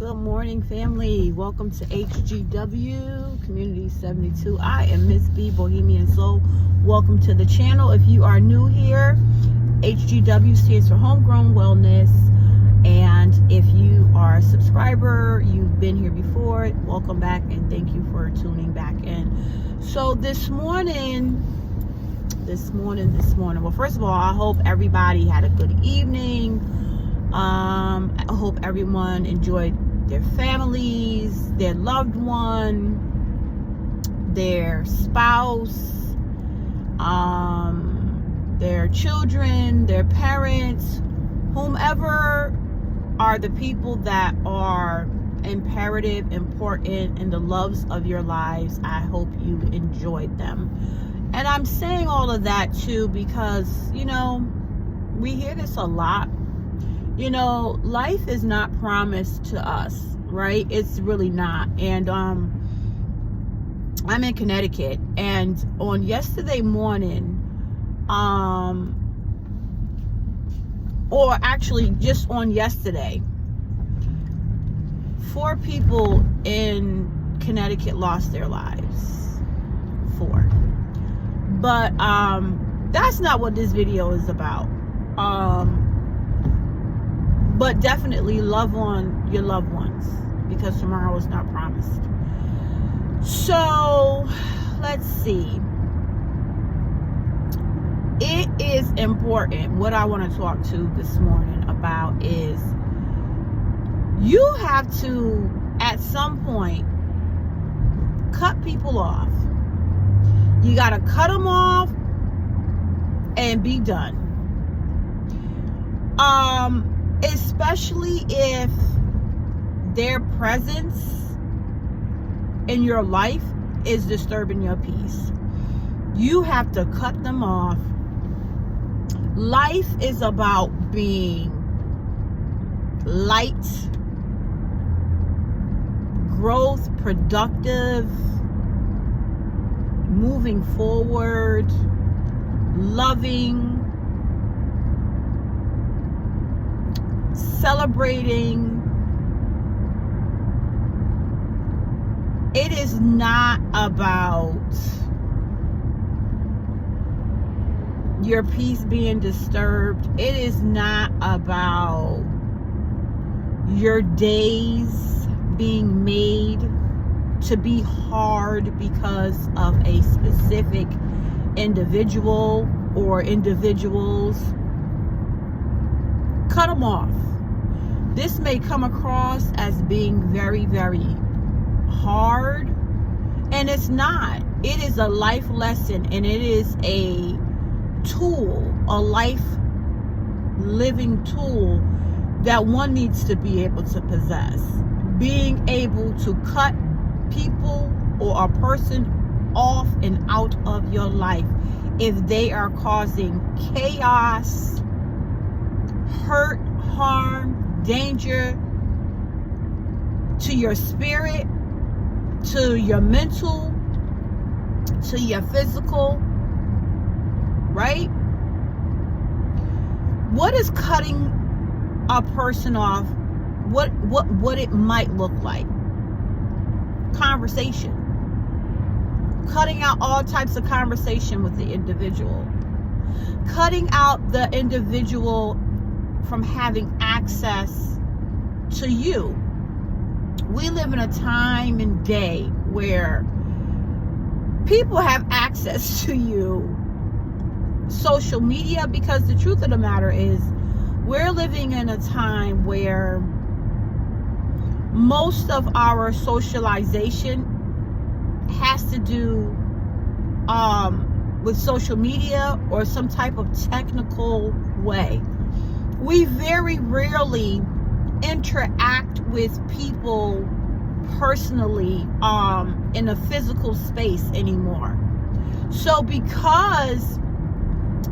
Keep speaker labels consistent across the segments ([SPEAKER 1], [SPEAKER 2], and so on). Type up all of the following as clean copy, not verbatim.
[SPEAKER 1] Good morning, family. Welcome to HGW Community 72. I am Miss B, Bohemian Soul. Welcome to the channel. If you are new here, HGW stands for Homegrown Wellness. And if you are a subscriber, you've been here before, welcome back and thank you for tuning back in. So this morning, well, first of all, I hope everybody had a good evening. I hope everyone enjoyed their families, their loved one, their spouse, their children, their parents, whomever are the people that are imperative, important in the loves of your lives. I hope you enjoyed them. And I'm saying all of that too because, we hear this a lot. Life is not promised to us, right? It's really not. And I'm in Connecticut, and on yesterday morning, or actually just on yesterday, 4 people in Connecticut lost their lives. 4. But that's not what this video is about. But definitely love on your loved ones, because tomorrow is not promised. So let's see. It is important. What I want to talk to this morning about is you have to, at some point, cut people off. You got to cut them off and be done. Especially if their presence in your life is disturbing your peace. You have to cut them off. Life is about being light, growth, productive, moving forward, loving, celebrating. It is not about your peace being disturbed. It is not about your days being made to be hard because of a specific individual or individuals. Cut them off. This may come across as being very, very hard, and it's not. It is a life lesson, and it is a tool, a life living tool that one needs to be able to possess. Being able to cut people or a person off and out of your life if they are causing chaos, hurt, harm, danger to your spirit, to your mental, to your physical, right? What is cutting a person off? What it might look like? Conversation. Cutting out all types of conversation with the individual. Cutting out the individual from having access to you. We live in a time and day where people have access to you. Social media, because the truth of the matter is we're living in a time where most of our socialization has to do with social media or some type of technical way. We very rarely interact with people personally in a physical space anymore. So because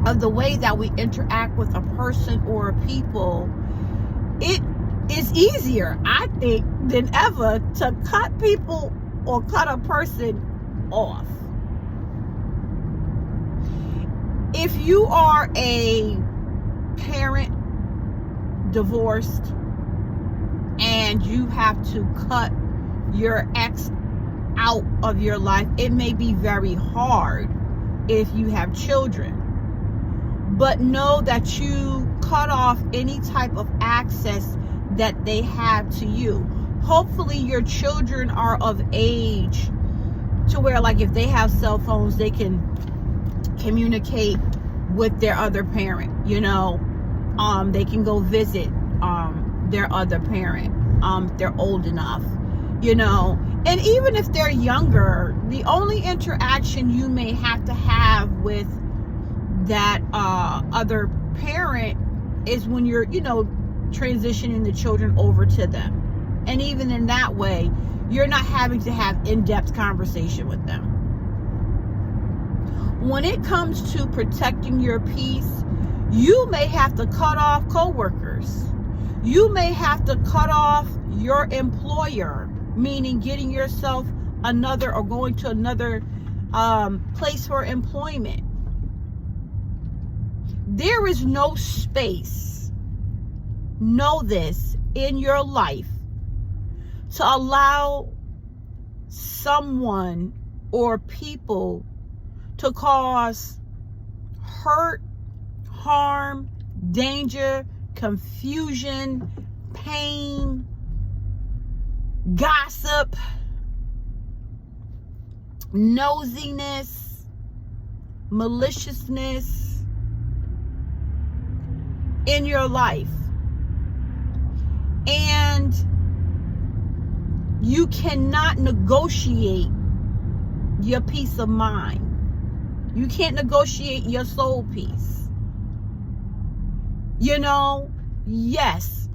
[SPEAKER 1] of the way that we interact with a person or a people, it is easier, I think, than ever to cut people or cut a person off. If you are a parent, divorced, and and you have to cut your ex out of your life, it may be very hard if you have children. But know that you cut off any type of access that they have to you. Hopefully your children are of age to where, like, if they have cell phones, they can communicate with their other parent, you know. They can go visit their other parent if they're old enough, you know. And even if they're younger, the only interaction you may have to have with that other parent is when you're, you know, transitioning the children over to them. And even in that way, you're not having to have in-depth conversation with them. When it comes to protecting your peace, you may have to cut off coworkers. You may have to cut off your employer, meaning getting yourself another or going to another place for employment. There is no space, know this, in your life to allow someone or people to cause hurt, harm, danger, confusion, pain, gossip, nosiness, maliciousness in your life. And you cannot negotiate your peace of mind. You can't negotiate your soul peace. You know, yes,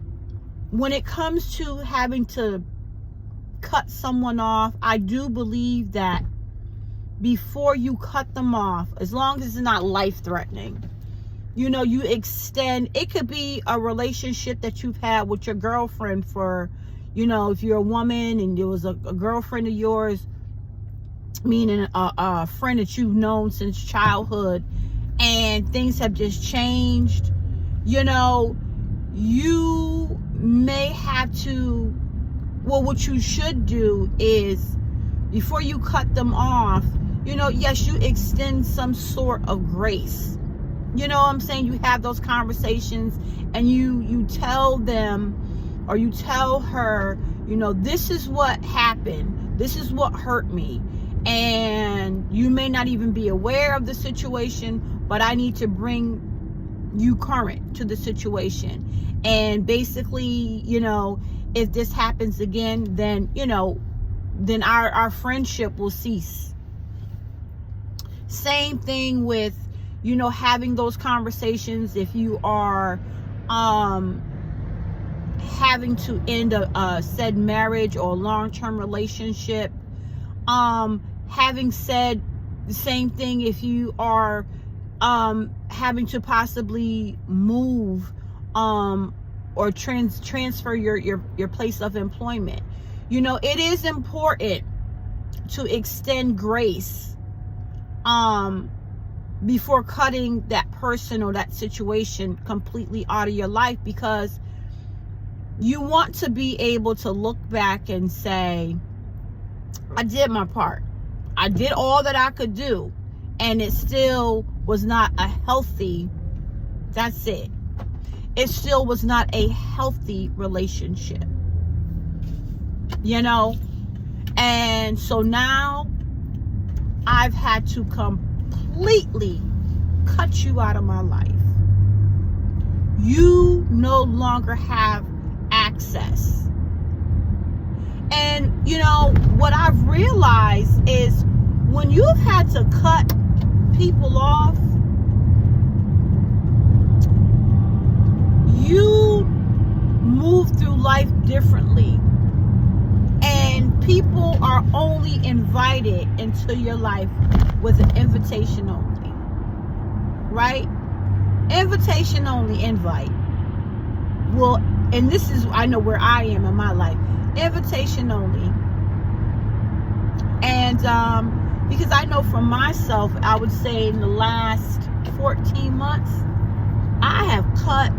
[SPEAKER 1] when it comes to having to cut someone off, I do believe that before you cut them off, as long as it's not life-threatening, you know, you extend. It could be a relationship that you've had with your girlfriend for, you know, if you're a woman and there was a girlfriend of yours, meaning a friend that you've known since childhood, and things have just changed, you know, you may have to, well, what you should do is, before you cut them off, you know, yes, you extend some sort of grace. You know what I'm saying? You have those conversations and you tell them, or you tell her, you know, this is what happened. This is what hurt me. And you may not even be aware of the situation, but I need to bring you current to the situation. And basically, you know, if this happens again, then, you know, then our friendship will cease. Same thing with, you know, having those conversations if you are having to end a said marriage or long-term relationship. Having said the same thing if you are having to possibly move or transfer your place of employment. You know, it is important to extend grace before cutting that person or that situation completely out of your life, because you want to be able to look back and say, I did my part. I did all that I could do, and it still was not a healthy, that's it. It still was not a healthy relationship, you know? And so now I've had to completely cut you out of my life. You no longer have access. And, you know, what I've realized is when you've had to cut people off, you move through life differently. And people are only invited into your life with an invitation only. Right? Invitation only invite. Well, and this is, I know where I am in my life. Invitation only. And because I know for myself, I would say in the last 14 months, I have cut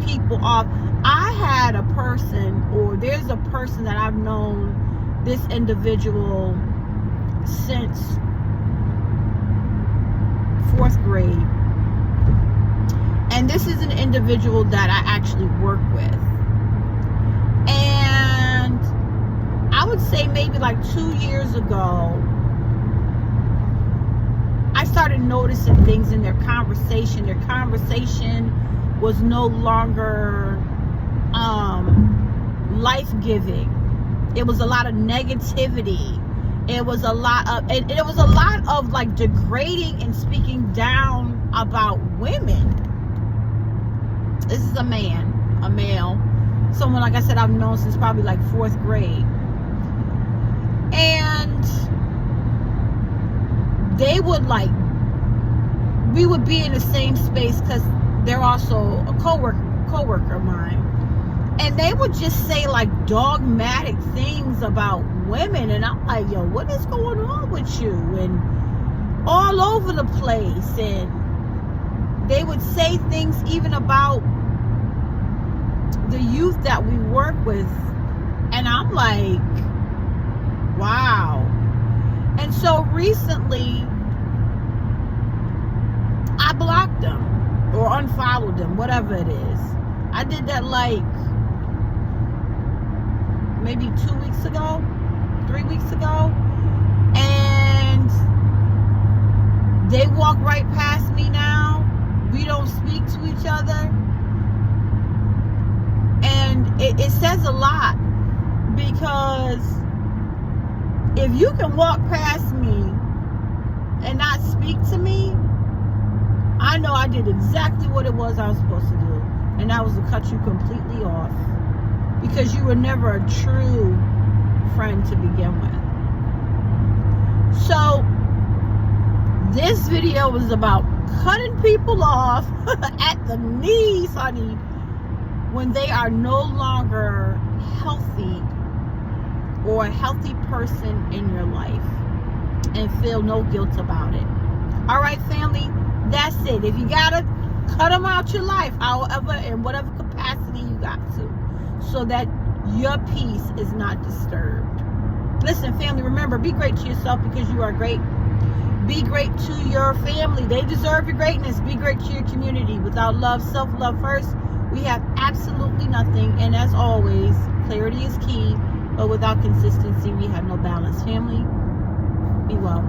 [SPEAKER 1] people off. I had a person, or person that I've known this individual since 4th grade. And this is an individual that I actually work with. And I would say maybe like 2 years ago, I started noticing things in their conversation. Their conversation was no longer life-giving. It was a lot of negativity. It was a lot of like degrading and speaking down about women. This is a male, someone, like I said, I've known since probably like 4th grade. And they would we would be in the same space because they're also a co-worker of mine. And they would just say like dogmatic things about women. And I'm like, yo, what is going on with you? And all over the place. And they would say things even about the youth that we work with. And I'm like, wow. And so recently, I blocked them or unfollowed them, whatever it is. I did that like maybe 2 weeks ago, 3 weeks ago. And they walk right past me now. We don't speak to each other. And it says a lot, because if you can walk past me and not speak to me, I know I did exactly what it was I was supposed to do. And that was to cut you completely off. Because you were never a true friend to begin with. So, this video was about cutting people off at the knees, honey, when they are no longer healthy or a healthy person in your life, and feel no guilt about it. All right, family, that's it. If you gotta cut them out your life, however, in whatever capacity you got to, so that your peace is not disturbed. Listen, family, remember, be great to yourself because you are great. Be great to your family. They deserve your greatness. Be great to your community. Without love, self-love first, we have absolutely nothing. And as always, clarity is key. But without consistency, we have no balance. Family, be well.